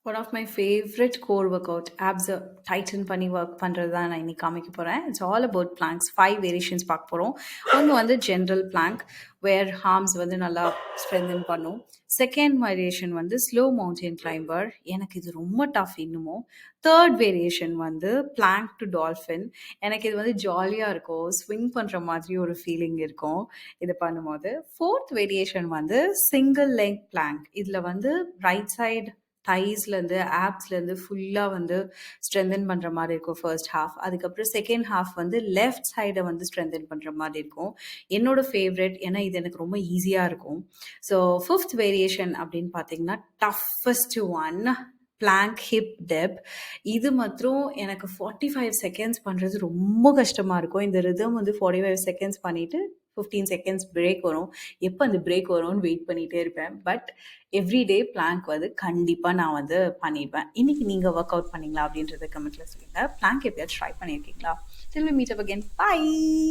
One of my favourite core workout அவுட் ஆப்ஸை tighten பண்ணி ஒர்க் பண்ணுறது தான் நான் இன்னைக்கு காமிக்க போகிறேன். It's all about planks. 5 variations பார்க்க போகிறோம். ஒன்று வந்து ஜென்ரல் பிளாங்க் வேர் ஹார்ம்ஸ் வந்து நல்லா ஸ்ட்ரென்தன் பண்ணும். செகண்ட் வேரியேஷன் வந்து ஸ்லோ மவுண்டன் கிளைம்பர். எனக்கு இது ரொம்ப டஃப் இன்னமும். தேர்ட் வேரியேஷன் வந்து பிளாங்க் டு டால்ஃபின். எனக்கு இது வந்து ஜாலியாக இருக்கும், ஸ்விங் பண்ணுற மாதிரி ஒரு ஃபீலிங் இருக்கும் இது பண்ணும்போது. ஃபோர்த் வேரியேஷன் வந்து சிங்கிள் லெக் பிளாங்க். இதில் வந்து ரைட் சைடு தைஸ்லேருந்து ஆப்ஸ்லேருந்து ஃபுல்லாக வந்து ஸ்ட்ரென்தன் பண்ணுற மாதிரி இருக்கும் ஃபர்ஸ்ட் ஹாஃப். அதுக்கப்புறம் செகண்ட் ஹாஃப் வந்து லெஃப்ட் சைடை வந்து ஸ்ட்ரென்தன் பண்ணுற மாதிரி இருக்கும். என்னோட ஃபேவரட், ஏன்னா இது எனக்கு ரொம்ப ஈஸியாக இருக்கும். ஸோ ஃபிஃப்த் வேரியேஷன் அப்படின்னு பார்த்தீங்கன்னா toughest one plank hip dip. இது மாத்திரம் எனக்கு 45 செகண்ட்ஸ் பண்ணுறது ரொம்ப கஷ்டமாக இருக்கும். இந்த ரிதம் வந்து 45 செகண்ட்ஸ் பண்ணிவிட்டு 15 செகண்ட்ஸ் பிரேக் வரும். எப்போ அந்த பிரேக் வரும்னு வெயிட் பண்ணிகிட்டே இருப்பேன். பட் எவ்ரிடே பிளாங்க் வந்து கண்டிப்பாக நான் வந்து பண்ணிடுவேன். இன்னைக்கு நீங்கள் ஒர்க் அவுட் பண்ணீங்களா அப்படின்றத கமெண்ட்டில் சொல்லுங்கள். பிளாங்க் எப்பயாச்சும் ட்ரை பண்ணியிருக்கீங்களா? Till we meet up again. Bye.